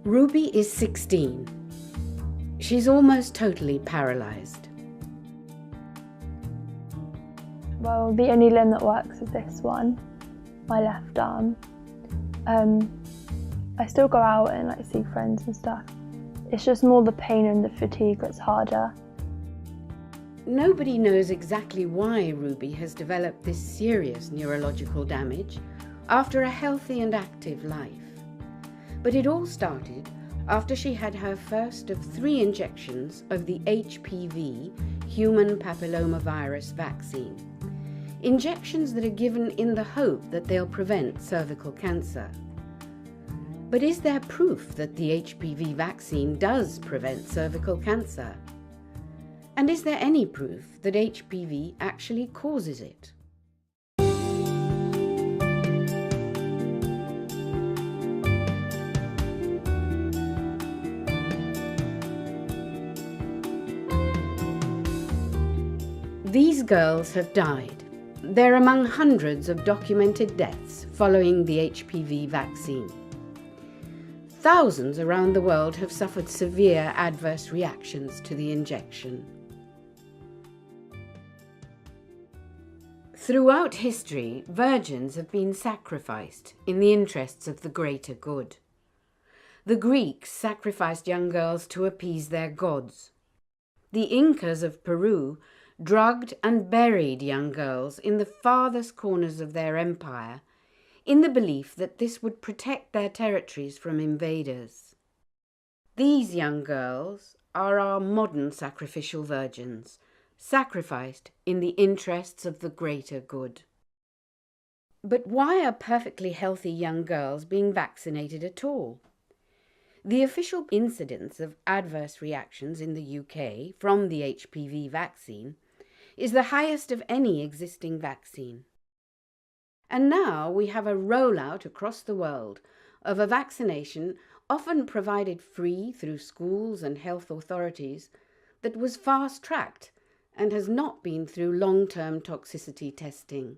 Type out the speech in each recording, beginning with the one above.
Ruby is 16. She's almost totally paralyzed. Well, the only limb that works is this one, my left arm. I still go out and see friends and stuff. It's just more the pain and the fatigue that's harder. Nobody knows exactly why Ruby has developed this serious neurological damage after a healthy and active life. But it all started after she had her first of 3 injections of the HPV, human papillomavirus vaccine. Injections that are given in the hope that they'll prevent cervical cancer. But is there proof that the HPV vaccine does prevent cervical cancer? And is there any proof that HPV actually causes it? These girls have died. They're among hundreds of documented deaths following the HPV vaccine. Thousands around the world have suffered severe adverse reactions to the injection. Throughout history, virgins have been sacrificed in the interests of the greater good. The Greeks sacrificed young girls to appease their gods. The Incas of Peru drugged and buried young girls in the farthest corners of their empire in the belief that this would protect their territories from invaders. These young girls are our modern sacrificial virgins, sacrificed in the interests of the greater good. But why are perfectly healthy young girls being vaccinated at all? The official incidence of adverse reactions in the UK from the HPV vaccine is the highest of any existing vaccine. And now we have a rollout across the world of a vaccination often provided free through schools and health authorities that was fast-tracked and has not been through long-term toxicity testing.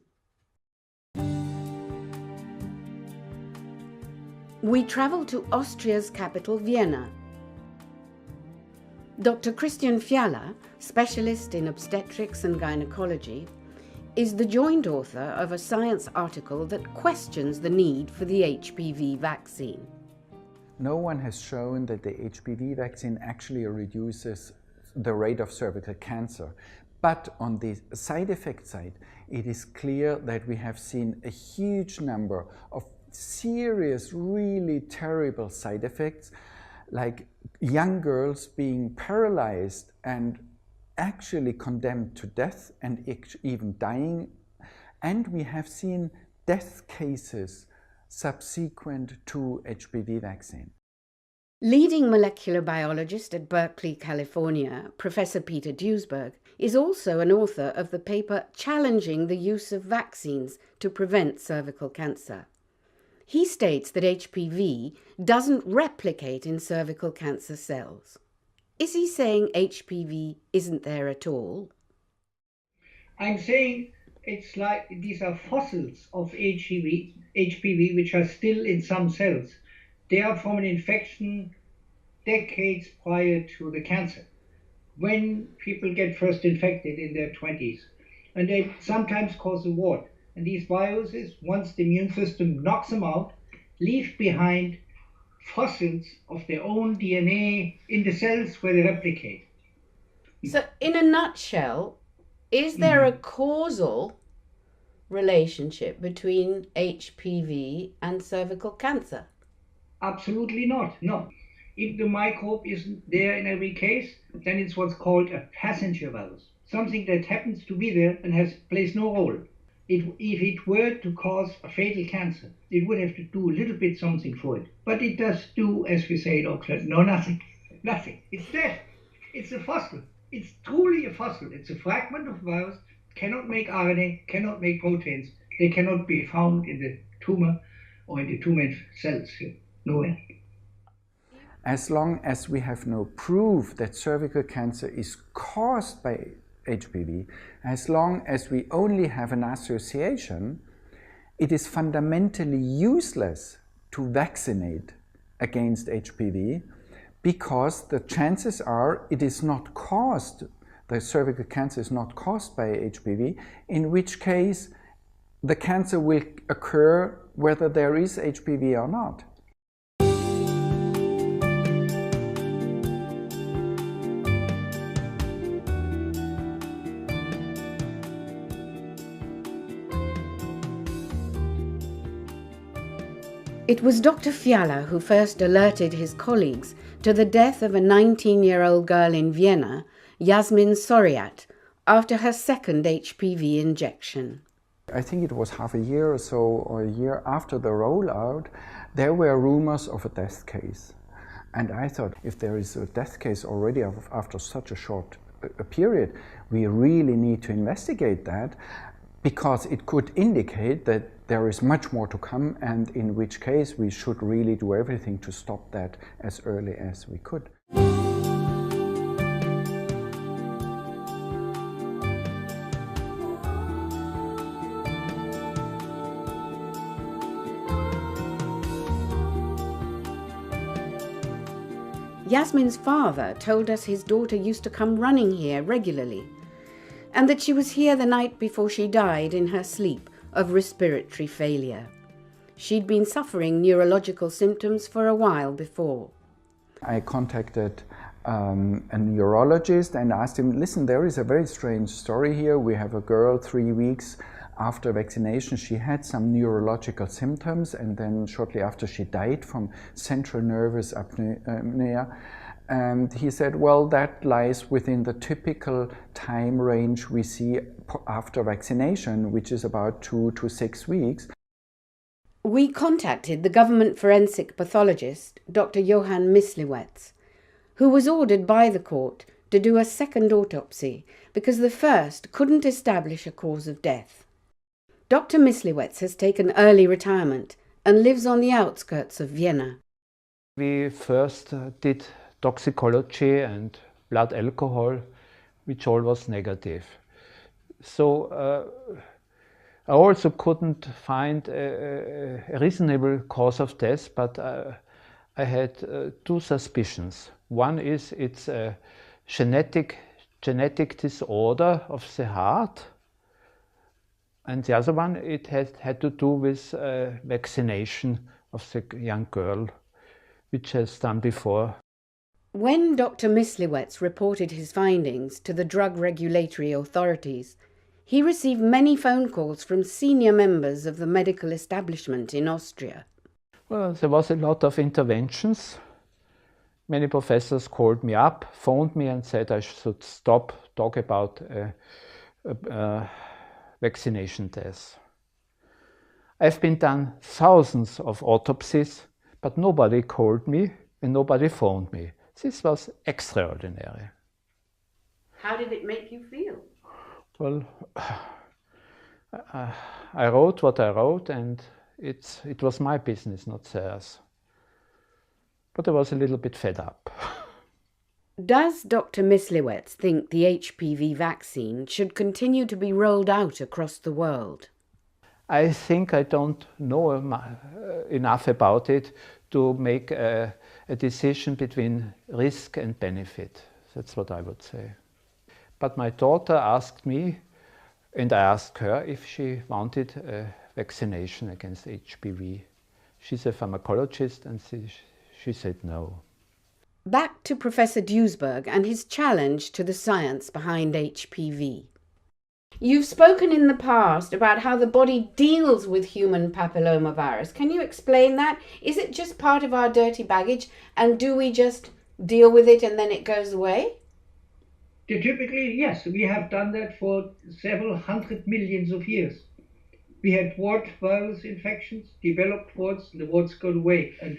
We travel to Austria's capital, Vienna. Dr. Christian Fiala, specialist in obstetrics and gynecology, is the joint author of a science article that questions the need for the HPV vaccine. No one has shown that the HPV vaccine actually reduces the rate of cervical cancer. But on the side effect side, it is clear that we have seen a huge number of serious, really terrible side effects, like young girls being paralyzed and actually condemned to death and even dying. And we have seen death cases subsequent to HPV vaccine. Leading molecular biologist at Berkeley, California, Professor Peter Duesberg, is also an author of the paper challenging the use of vaccines to prevent cervical cancer. He states that HPV doesn't replicate in cervical cancer cells. Is he saying HPV isn't there at all? I'm saying it's like these are fossils of HPV which are still in some cells. They are from an infection decades prior to the cancer, when people get first infected in their 20s. And they sometimes cause a wart. And these viruses, once the immune system knocks them out, leave behind fossils of their own DNA in the cells where they replicate. So, in a nutshell, is there a causal relationship between HPV and cervical cancer? Absolutely not, no. If the microbe isn't there in every case, then it's what's called a passenger virus, something that happens to be there and plays no role. If it were to cause a fatal cancer, it would have to do a little bit something for it. But it does do, as we say in Oxford, no, nothing. Nothing. It's there. It's a fossil. It's truly a fossil. It's a fragment of virus, cannot make RNA, cannot make proteins. They cannot be found in the tumor or in the tumor cells. Nowhere. As long as we have no proof that cervical cancer is caused by HPV, as long as we only have an association, it is fundamentally useless to vaccinate against HPV because the chances are it is not caused, the cervical cancer is not caused by HPV, in which case the cancer will occur whether there is HPV or not. It was Dr. Fiala who first alerted his colleagues to the death of a 19-year-old girl in Vienna, Yasmin Soriat, after her second HPV injection. I think it was half a year or so, or a year after the rollout, there were rumors of a death case. And I thought, if there is a death case already after such a short period, we really need to investigate that, because it could indicate that there is much more to come, and in which case we should really do everything to stop that as early as we could. Yasmin's father told us his daughter used to come running here regularly, and that she was here the night before she died in her sleep of respiratory failure. She'd been suffering neurological symptoms for a while before. I contacted a neurologist and asked him, listen, there is a very strange story here. We have a girl 3 weeks after vaccination, she had some neurological symptoms, and then shortly after she died from central nervous apnea. And he said, well, that lies within the typical time range we see after vaccination, which is about 2 to 6 weeks. We contacted the government forensic pathologist, Dr. Joan Shenton, who was ordered by the court to do a second autopsy because the first couldn't establish a cause of death. Dr. Shenton has taken early retirement and lives on the outskirts of Vienna. We first did toxicology and blood alcohol, which all was negative. So I also couldn't find a reasonable cause of death, but I had two suspicions. One is it's a genetic disorder of the heart, and the other one, it had to do with vaccination of the young girl, which has done before. When Dr. Shenton reported his findings to the drug regulatory authorities, he received many phone calls from senior members of the medical establishment in Austria. Well, there was a lot of interventions. Many professors called me up, phoned me and said I should stop talk about vaccination deaths. I've been done thousands of autopsies, but nobody called me and nobody phoned me. This was extraordinary. How did it make you feel? Well, I wrote what I wrote, and it was my business, not theirs. But I was a little bit fed up. Does Dr. Shenton think the HPV vaccine should continue to be rolled out across the world? I think I don't know enough about it to make a decision between risk and benefit. That's what I would say. But my daughter asked me, and I asked her if she wanted a vaccination against HPV. She's a pharmacologist, and she said no. Back to Professor Duisberg and his challenge to the science behind HPV. You've spoken in the past about how the body deals with human papillomavirus. Can you explain that? Is it just part of our dirty baggage, and do we just deal with it and then it goes away? Typically, yes. We have done that for several hundred millions of years. We had wart virus infections, developed warts, the warts go away, and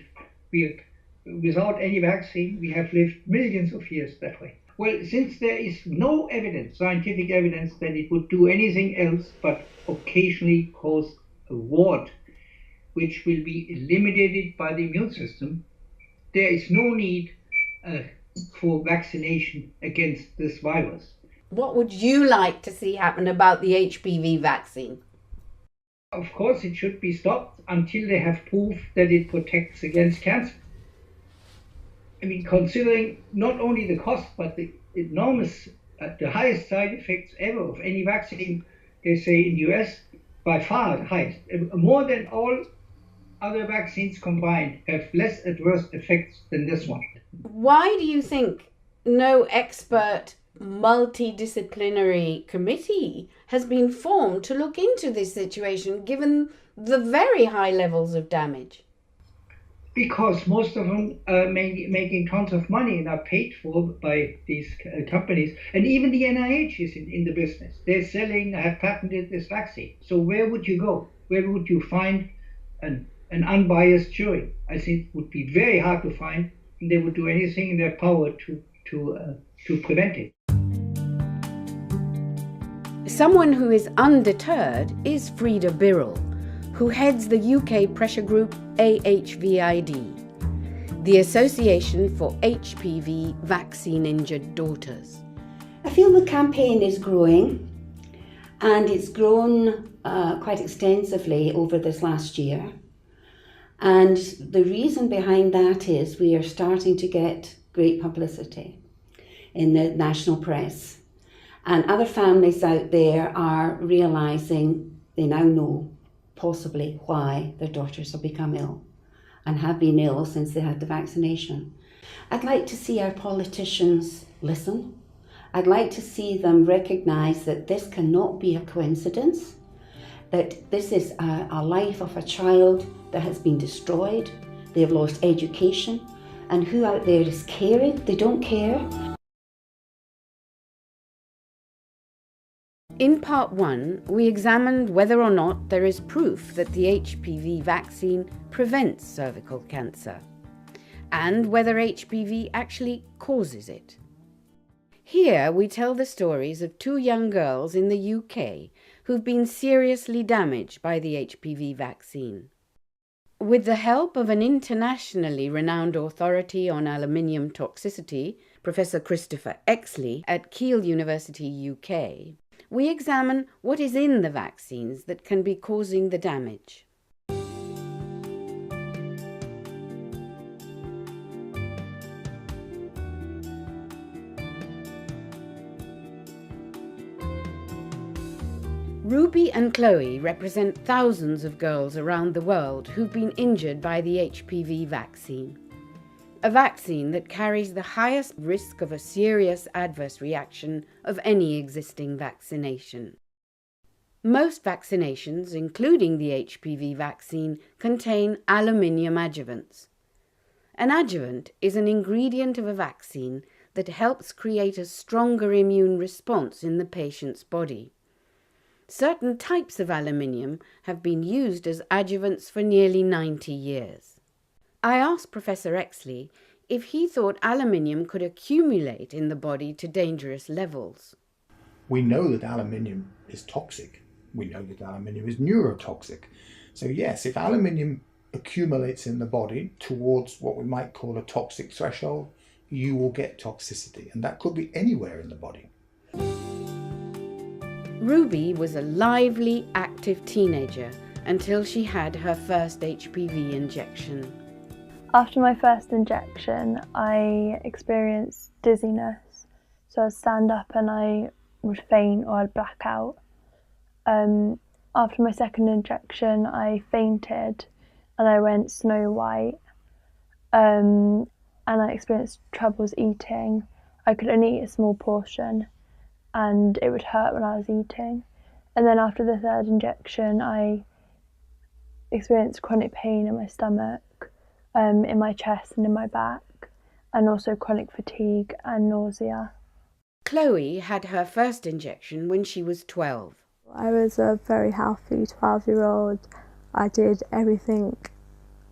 without any vaccine, we have lived millions of years that way. Well, since there is no evidence, scientific evidence, that it would do anything else but occasionally cause a wart, which will be eliminated by the immune system, there is no need for vaccination against this virus. What would you like to see happen about the HPV vaccine? Of course, it should be stopped until they have proof that it protects against cancer. I mean, considering not only the cost, but the enormous, the highest side effects ever of any vaccine, they say in the US, by far the highest, more than all other vaccines combined have less adverse effects than this one. Why do you think no expert multidisciplinary committee has been formed to look into this situation, given the very high levels of damage? Because most of them are making tons of money and are paid for by these companies. And even the NIH is in the business. They're selling, have patented this vaccine. So where would you go? Where would you find an unbiased jury? I think it would be very hard to find, and they would do anything in their power to prevent it. Someone who is undeterred is Frida Birrell, who heads the UK pressure group AHVID, the Association for HPV Vaccine-Injured Daughters. I feel the campaign is growing, and it's grown quite extensively over this last year. And the reason behind that is we are starting to get great publicity in the national press. And other families out there are realising, they now know possibly why their daughters have become ill and have been ill since they had the vaccination. I'd like to see our politicians listen. I'd like to see them recognise that this cannot be a coincidence, that this is a life of a child that has been destroyed. They have lost education, and who out there is caring? They don't care. In part 1, we examined whether or not there is proof that the HPV vaccine prevents cervical cancer, and whether HPV actually causes it. Here we tell the stories of 2 young girls in the UK who've been seriously damaged by the HPV vaccine. With the help of an internationally renowned authority on aluminium toxicity, Professor Christopher Exley at Keele University, UK, we examine what is in the vaccines that can be causing the damage. Ruby and Chloe represent thousands of girls around the world who've been injured by the HPV vaccine. A vaccine that carries the highest risk of a serious adverse reaction of any existing vaccination. Most vaccinations, including the HPV vaccine, contain aluminium adjuvants. An adjuvant is an ingredient of a vaccine that helps create a stronger immune response in the patient's body. Certain types of aluminium have been used as adjuvants for nearly 90 years. I asked Professor Exley if he thought aluminium could accumulate in the body to dangerous levels. We know that aluminium is toxic. We know that aluminium is neurotoxic. So yes, if aluminium accumulates in the body towards what we might call a toxic threshold, you will get toxicity, and that could be anywhere in the body. Ruby was a lively, active teenager until she had her first HPV injection. After my first injection, I experienced dizziness. So I'd stand up and I would faint or I'd black out. After my second injection, I fainted and I went snow white. And I experienced troubles eating. I could only eat a small portion and it would hurt when I was eating. And then after the third injection, I experienced chronic pain in my stomach, in my chest and in my back, and also chronic fatigue and nausea. Chloe had her first injection when she was 12. I was a very healthy 12-year-old. I did everything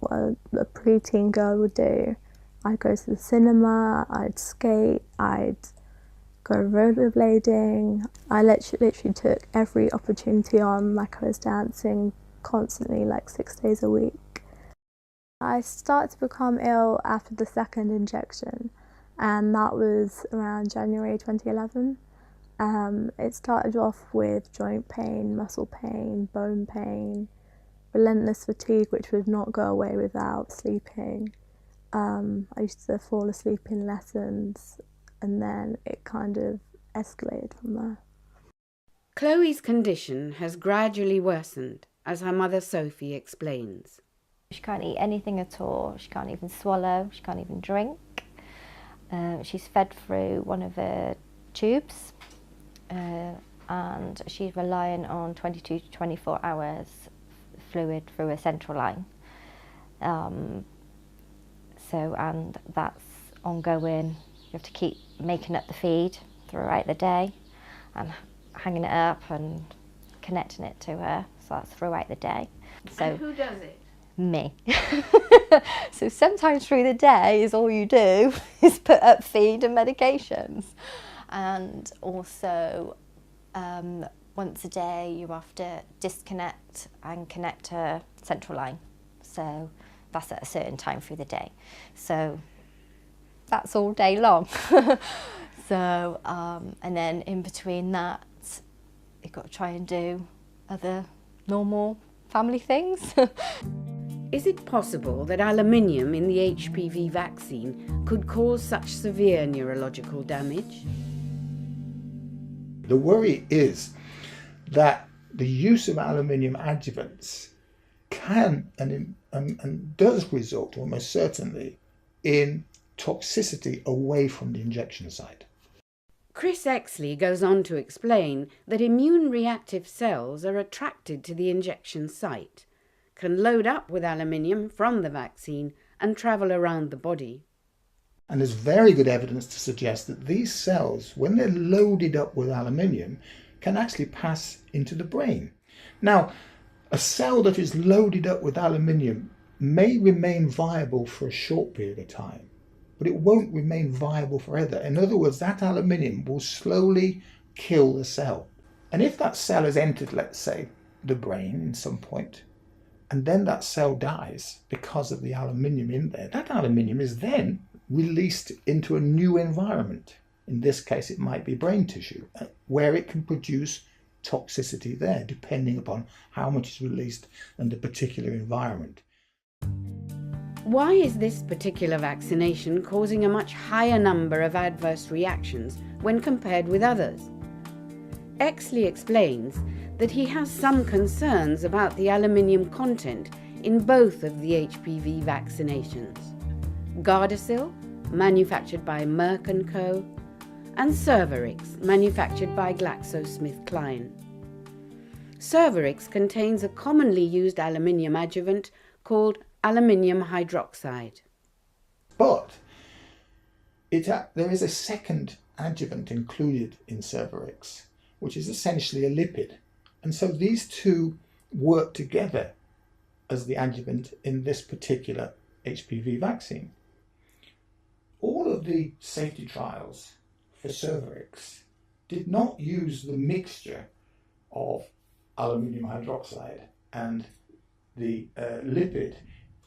what a preteen girl would do. I'd go to the cinema, I'd skate, I'd go rollerblading. I literally took every opportunity on, like I was dancing constantly, like 6 days a week. I started to become ill after the second injection, and that was around January 2011. It started off with joint pain, muscle pain, bone pain, relentless fatigue which would not go away without sleeping, I used to fall asleep in lessons, and then it kind of escalated from there. Chloe's condition has gradually worsened, as her mother Sophie explains. She can't eat anything at all, she can't even swallow, she can't even drink. She's fed through one of her tubes, and she's relying on 22 to 24 hours fluid through a central line. And that's ongoing. You have to keep making up the feed throughout the day and hanging it up and connecting it to her, so that's throughout the day. So And who does it? Me. So sometimes through the day is all you do is put up feed and medications, and also once a day you have to disconnect and connect her central line, so that's at a certain time through the day, so that's all day long. So and then in between that you've got to try and do other normal family things. Is it possible that aluminium in the HPV vaccine could cause such severe neurological damage? The worry is that the use of aluminium adjuvants can and does result almost certainly in toxicity away from the injection site. Chris Exley goes on to explain that immune-reactive cells are attracted to the injection site, can load up with aluminium from the vaccine and travel around the body. And there's very good evidence to suggest that these cells, when they're loaded up with aluminium, can actually pass into the brain. Now, a cell that is loaded up with aluminium may remain viable for a short period of time, but it won't remain viable forever. In other words, that aluminium will slowly kill the cell. And if that cell has entered, let's say, the brain at some point, and then that cell dies because of the aluminium in there, that aluminium is then released into a new environment. In this case, it might be brain tissue, where it can produce toxicity there, depending upon how much is released and the particular environment. Why is this particular vaccination causing a much higher number of adverse reactions when compared with others? Exley explains that he has some concerns about the aluminium content in both of the HPV vaccinations. Gardasil, manufactured by Merck & Co., and Cervarix, manufactured by GlaxoSmithKline. Cervarix contains a commonly used aluminium adjuvant called aluminium hydroxide. But there is a second adjuvant included in Cervarix, which is essentially a lipid. And so these two work together as the adjuvant in this particular HPV vaccine. All of the safety trials for Cervarix did not use the mixture of aluminium hydroxide and the lipid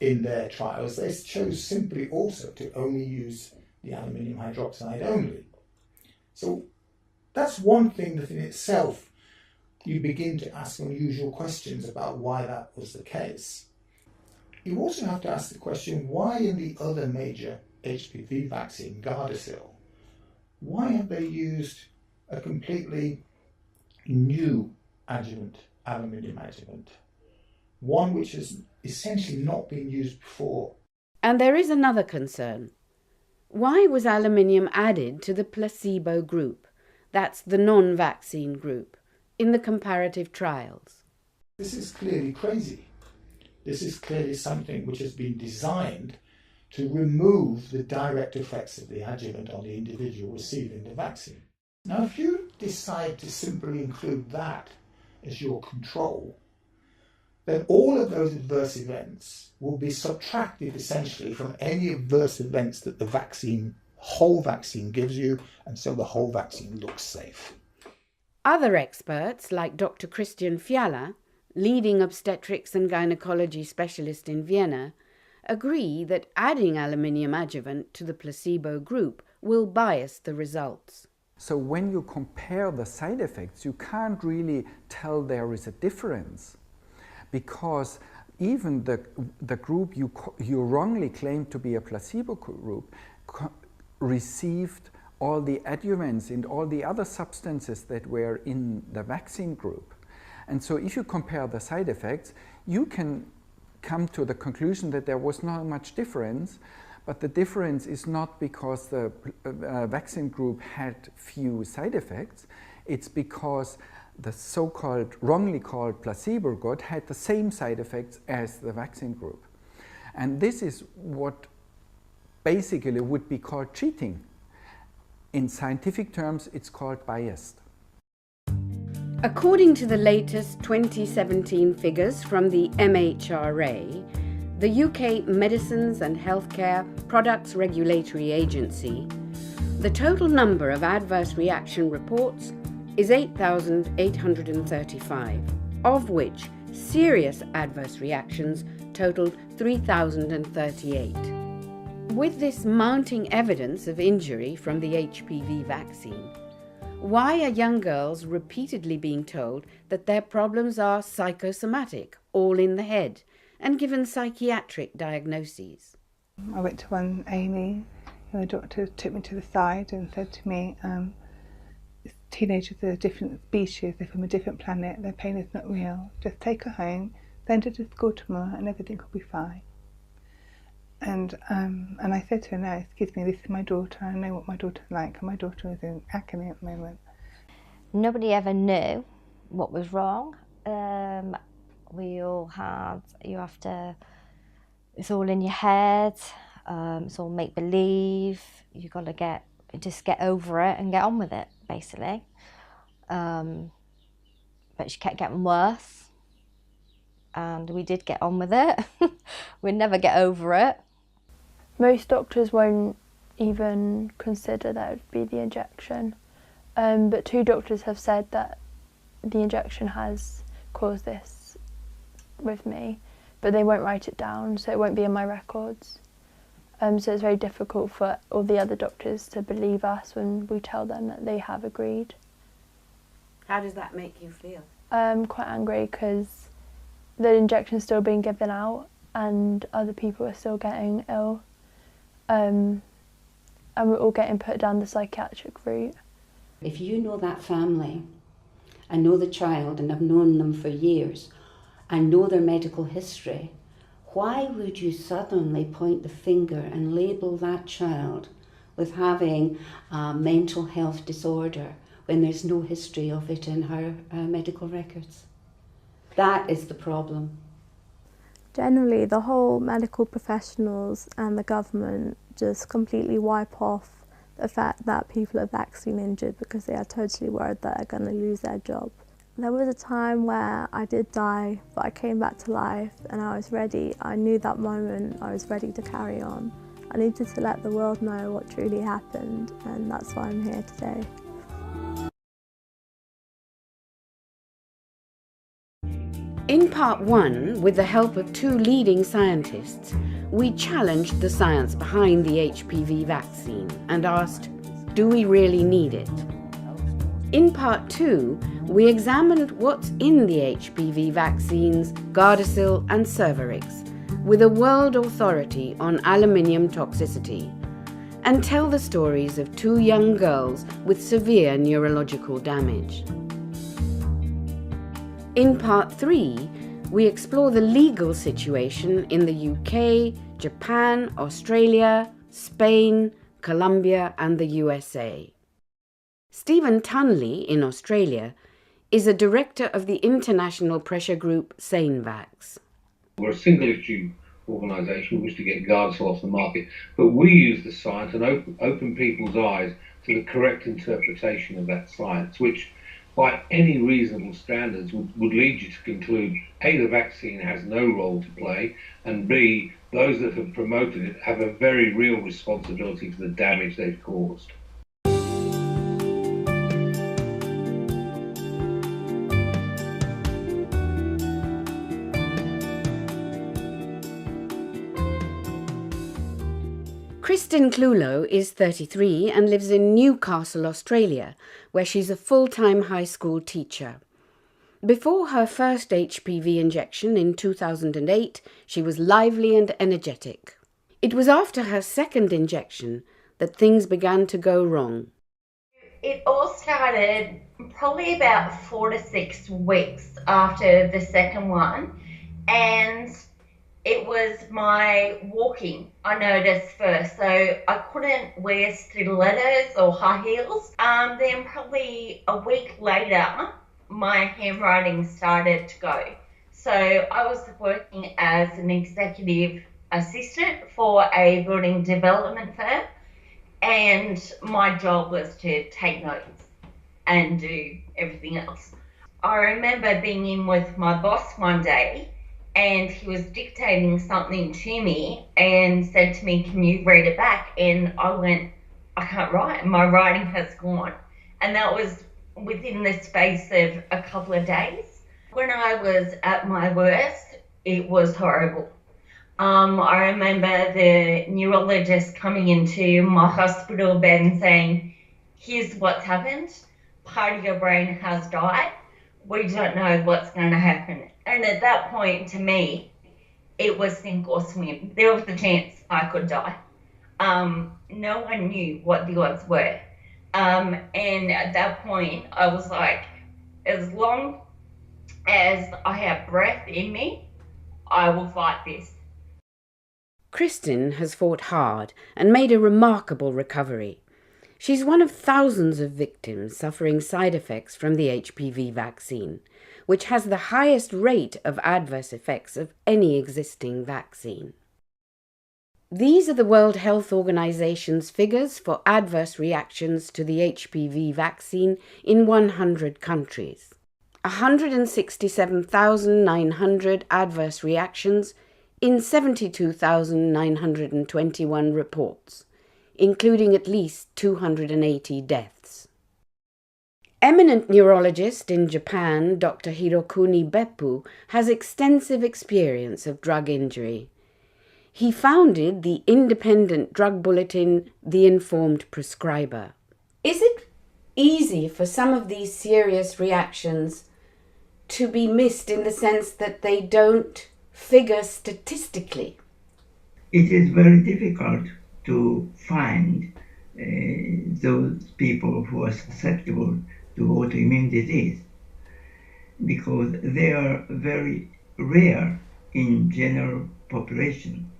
in their trials. They chose simply also to only use the aluminium hydroxide only. So that's one thing that in itself you begin to ask unusual questions about why that was the case. You also have to ask the question, why in the other major HPV vaccine, Gardasil, why have they used a completely new adjuvant, aluminium adjuvant, one which has essentially not been used before? And there is another concern. Why was aluminium added to the placebo group, that's the non-vaccine group, in the comparative trials? This is clearly crazy. This is clearly something which has been designed to remove the direct effects of the adjuvant on the individual receiving the vaccine. Now, if you decide to simply include that as your control, then all of those adverse events will be subtracted essentially from any adverse events that the whole vaccine gives you, and so the whole vaccine looks safe. Other experts, like Dr. Christian Fiala, leading obstetrics and gynecology specialist in Vienna, agree that adding aluminium adjuvant to the placebo group will bias the results. So when you compare the side effects, you can't really tell there is a difference, because even the group you wrongly claimed to be a placebo group received all the adjuvants and all the other substances that were in the vaccine group. And so if you compare the side effects, you can come to the conclusion that there was not much difference, but the difference is not because the vaccine group had few side effects, it's because the so-called, wrongly called placebo group had the same side effects as the vaccine group. And this is what basically would be called cheating. In scientific terms, it's called biased. According to the latest 2017 figures from the MHRA, the UK Medicines and Healthcare Products Regulatory Agency, the total number of adverse reaction reports is 8,835, of which serious adverse reactions totaled 3,038. With this mounting evidence of injury from the HPV vaccine, why are young girls repeatedly being told that their problems are psychosomatic, all in the head, and given psychiatric diagnoses? I went to one A&E and the doctor took me to the side and said to me, teenagers are a different species, they're from a different planet, their pain is not real. Just take her home, send her to school tomorrow and everything will be fine. And I said to her, no, excuse me, this is my daughter, I know what my daughter's like, and my daughter is in agony at the moment. Nobody ever knew what was wrong. We all had, it's all in your head, it's all make-believe, you got to just get over it and get on with it, basically. But she kept getting worse, and we did get on with it. We'd never get over it. Most doctors won't even consider that it would be the injection, but 2 doctors have said that the injection has caused this with me, but they won't write it down, so it won't be in my records. So it's very difficult for all the other doctors to believe us when we tell them that they have agreed. How does that make you feel? Quite angry because the injection's still being given out and other people are still getting ill. And we're all getting put down the psychiatric route. If you know that family, and know the child and have known them for years, and know their medical history, why would you suddenly point the finger and label that child with having a mental health disorder when there's no history of it in her medical records? That is the problem. Generally, the whole medical professionals and the government just completely wipe off the fact that people are vaccine injured because they are totally worried that they're going to lose their job. There was a time where I did die, but I came back to life and I was ready. I knew that moment I was ready to carry on. I needed to let the world know what truly happened, and that's why I'm here today. In part 1, with the help of 2 leading scientists, we challenged the science behind the HPV vaccine and asked, do we really need it? In part 2, we examined what's in the HPV vaccines, Gardasil and Cervarix, with a world authority on aluminium toxicity, and tell the stories of 2 young girls with severe neurological damage. In part 3, we explore the legal situation in the UK, Japan, Australia, Spain, Colombia and the USA. Stephen Tunley in Australia is a director of the international pressure group SaneVax. We're a single issue organisation. We wish to get Gardasil off the market, but we use the science and open people's eyes to the correct interpretation of that science, which by any reasonable standards would lead you to conclude A, the vaccine has no role to play, and B, those that have promoted it have a very real responsibility for the damage they've caused. Kristin Clulo is 33 and lives in Newcastle, Australia, where she's a full-time high school teacher. Before her first HPV injection in 2008, she was lively and energetic. It was after her second injection that things began to go wrong. It all started probably about 4 to 6 weeks after the second one, and it was my walking I noticed first. So I couldn't wear stilettos or high heels. Then probably a week later, my handwriting started to go. So I was working as an executive assistant for a building development firm, and my job was to take notes and do everything else. I remember being in with my boss one day, and he was dictating something to me and said to me, "Can you read it back?" And I went, "I can't write, my writing has gone." And that was within the space of a couple of days. When I was at my worst, it was horrible. I remember the neurologist coming into my hospital bed and saying, "Here's what's happened. Part of your brain has died. We don't know what's going to happen." And at that point, to me, it was sink or swim. There was a chance I could die. No one knew what the odds were. And at that point, I was like, as long as I have breath in me, I will fight this. Kristin has fought hard and made a remarkable recovery. She's one of thousands of victims suffering side effects from the HPV vaccine, which has the highest rate of adverse effects of any existing vaccine. These are the World Health Organization's figures for adverse reactions to the HPV vaccine in 100 countries. 167,900 adverse reactions in 72,921 reports, including at least 280 deaths. Eminent neurologist in Japan, Dr. Hirokuni Beppu, has extensive experience of drug injury. He founded the independent drug bulletin, The Informed Prescriber. Is it easy for some of these serious reactions to be missed in the sense that they don't figure statistically? It is very difficult to find those people who are susceptible to autoimmune disease because they are very rare in general population.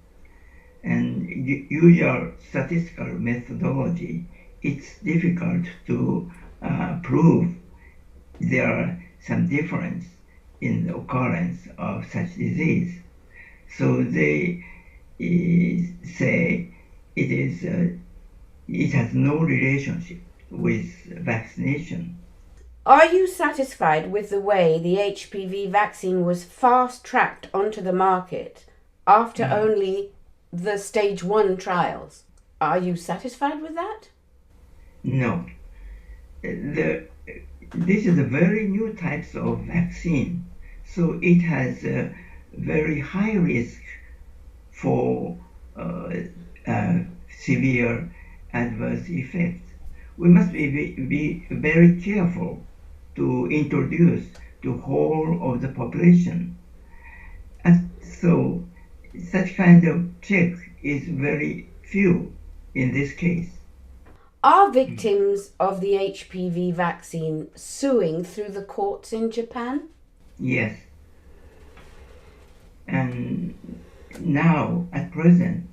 And usual statistical methodology, it's difficult to prove there are some difference in the occurrence of such disease. So they say it has no relationship with vaccination. Are you satisfied with the way the HPV vaccine was fast-tracked onto the market after only the stage 1 trials? Are you satisfied with that? No. This is a very new types of vaccine, so it has a very high risk for severe adverse effects. We must be very careful to introduce the whole of the population. And so such kind of check is very few in this case. Are victims of the HPV vaccine suing through the courts in Japan? Yes. And now, at present,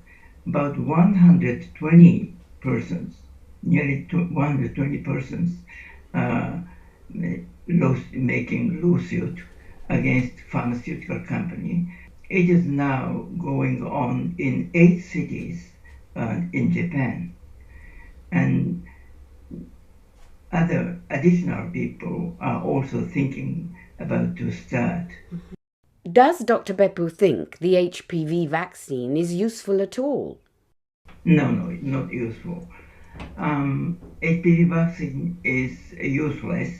about 120 persons, nearly 120 persons, making lawsuit against pharmaceutical company. It is now going on in 8 cities in Japan. And other additional people are also thinking about to start. Does Dr. Beppu think the HPV vaccine is useful at all? No, not useful. HPV vaccine is useless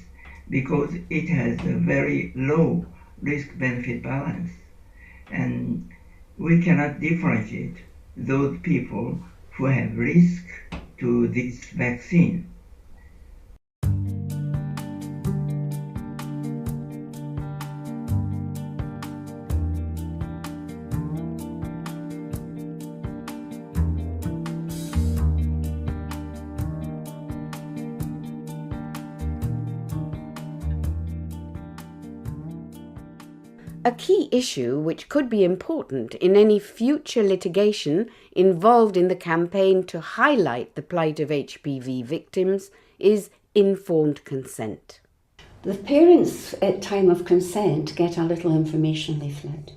because it has a very low risk-benefit balance. And we cannot differentiate those people who have risk to this vaccine. A key issue which could be important in any future litigation involved in the campaign to highlight the plight of HPV victims is informed consent. The parents at time of consent get a little information leaflet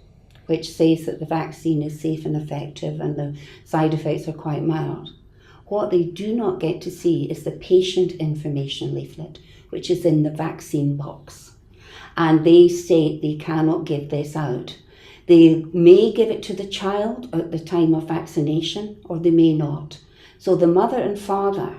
which says that the vaccine is safe and effective and the side effects are quite mild. What they do not get to see is the patient information leaflet, which is in the vaccine box. And they state they cannot give this out. They may give it to the child at the time of vaccination, or they may not. So the mother and father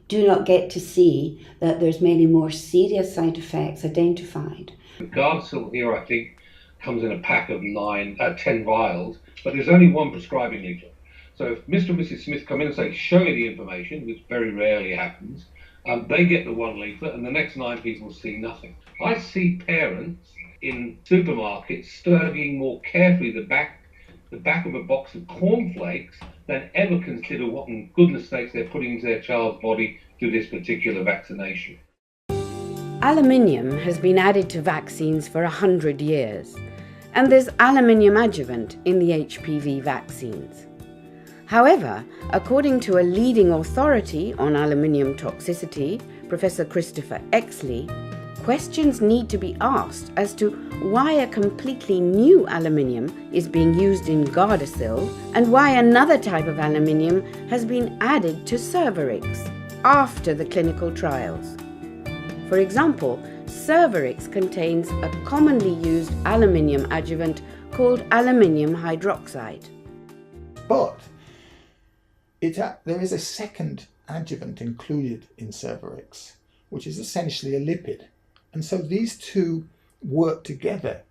do not get to see that there's many more serious side effects identified. The Gardasil here, I think, comes in a pack of 10 vials, but there's only one prescribing leaflet. So if Mr. and Mrs. Smith come in and say, show me the information, which very rarely happens, they get the one leaflet and the next 9 people see nothing. I see parents in supermarkets studying more carefully the back of a box of cornflakes than ever consider what in goodness sakes they're putting into their child's body through this particular vaccination. Aluminium has been added to vaccines for 100 years, and there's aluminium adjuvant in the HPV vaccines. However, according to a leading authority on aluminium toxicity, Professor Christopher Exley, questions need to be asked as to why a completely new aluminium is being used in Gardasil and why another type of aluminium has been added to Cervarix after the clinical trials. For example, Cervarix contains a commonly used aluminium adjuvant called aluminium hydroxide. But there is a second adjuvant included in Cervarix, which is essentially a lipid. And so these two work together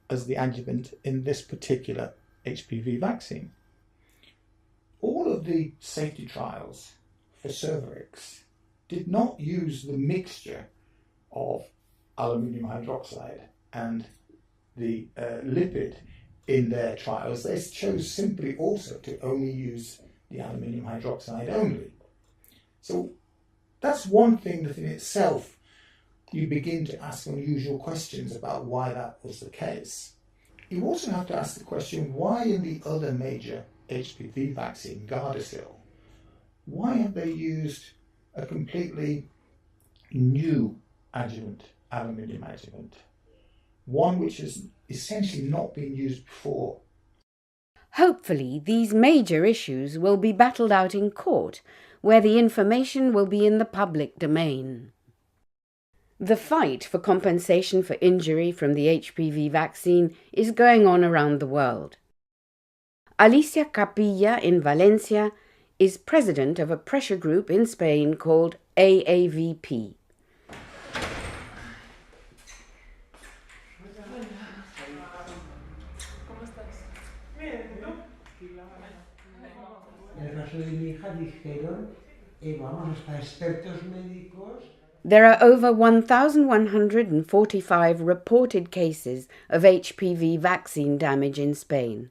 as the adjuvant in this particular HPV vaccine. All of the safety trials for Cervarix did not use the mixture of aluminium hydroxide and the lipid in their trials. They chose simply also to only use the aluminium hydroxide only. So that's one thing that in itself you begin to ask unusual questions about why that was the case. You also have to ask the question, why in the other major HPV vaccine, Gardasil, why have they used a completely new adjuvant, aluminium adjuvant, one which has essentially not been used before? Hopefully, these major issues will be battled out in court, where the information will be in the public domain. The fight for compensation for injury from the HPV vaccine is going on around the world. Alicia Capilla in Valencia is president of a pressure group in Spain called AAVP. There are over 1,145 reported cases of HPV vaccine damage in Spain,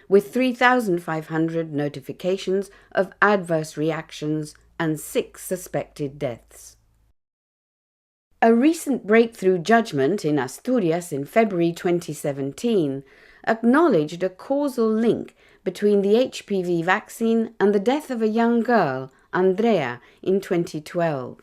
with 3,500 notifications of adverse reactions and 6 suspected deaths. A recent breakthrough judgment in Asturias in February 2017 acknowledged a causal link between the HPV vaccine and the death of a young girl, Andrea, in 2012.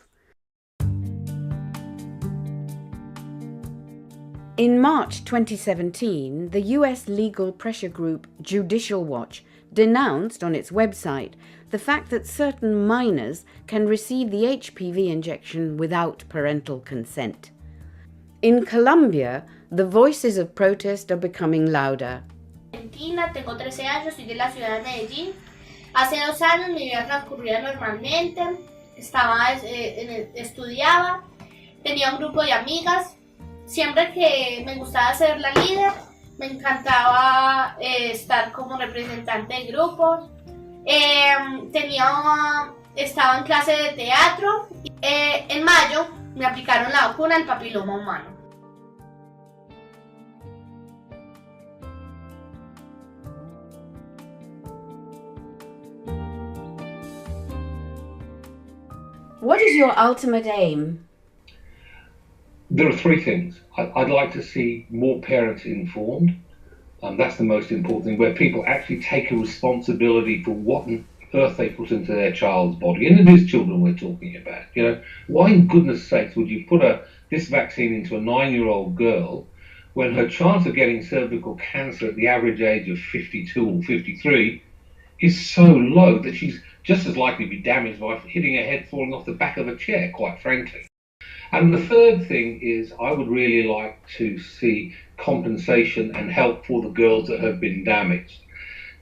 In March 2017, the US legal pressure group Judicial Watch denounced on its website the fact that certain minors can receive the HPV injection without parental consent. In Colombia, the voices of protest are becoming louder. Argentina, tengo 13 años, soy de la ciudad de Medellín. Hace 2 años mi vida transcurría normalmente, estudiaba, tenía un grupo de amigas. Siempre que me gustaba ser la líder, me encantaba estar como representante de grupos. Estaba en clase de teatro. En mayo me aplicaron la vacuna del papiloma humano. What is your ultimate aim? There are three things. I'd like to see more parents informed. That's the most important thing, where people actually take a responsibility for what on earth they put into their child's body. And it is children we're talking about. You know, why in goodness sakes would you put this vaccine into a 9-year-old girl when her chance of getting cervical cancer at the average age of 52 or 53 is so low that she's just as likely to be damaged by hitting her head falling off the back of a chair, quite frankly. And the third thing is I would really like to see compensation and help for the girls that have been damaged.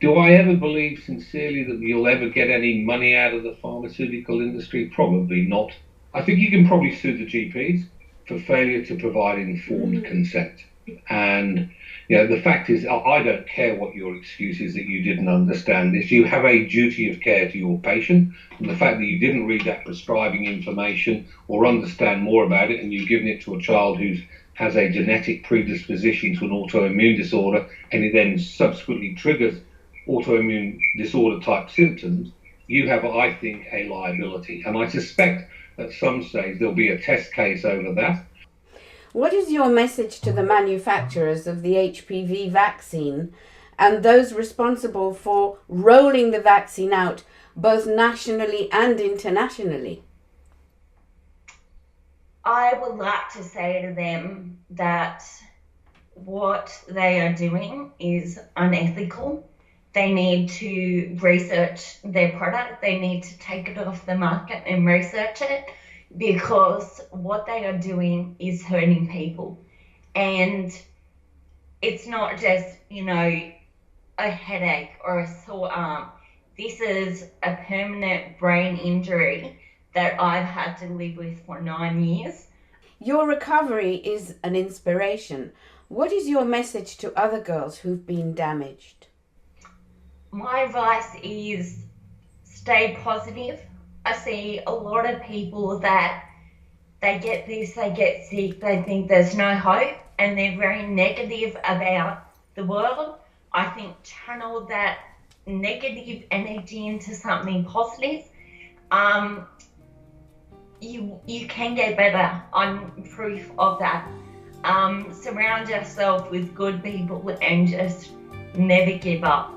Do I ever believe sincerely that you'll ever get any money out of the pharmaceutical industry? Probably not. I think you can probably sue the GPs for failure to provide informed consent. And you know, the fact is, I don't care what your excuse is that you didn't understand this. You have a duty of care to your patient, and the fact that you didn't read that prescribing information or understand more about it, and you've given it to a child who has a genetic predisposition to an autoimmune disorder, and it then subsequently triggers autoimmune disorder type symptoms, you have, I think, a liability. And I suspect at some stage there'll be a test case over that. What is your message to the manufacturers of the HPV vaccine and those responsible for rolling the vaccine out both nationally and internationally? I would like to say to them that what they are doing is unethical. They need to research their product. They need to take it off the market and research it, because what they are doing is hurting people. And it's not just, you know, a headache or a sore arm. This is a permanent brain injury that I've had to live with for 9 years. Your recovery is an inspiration. What is your message to other girls who've been damaged? My advice is stay positive. I see a lot of people that they get this, they get sick, they think there's no hope, and they're very negative about the world. I think channel that negative energy into something positive. You can get better. I'm proof of that. Surround yourself with good people and just never give up.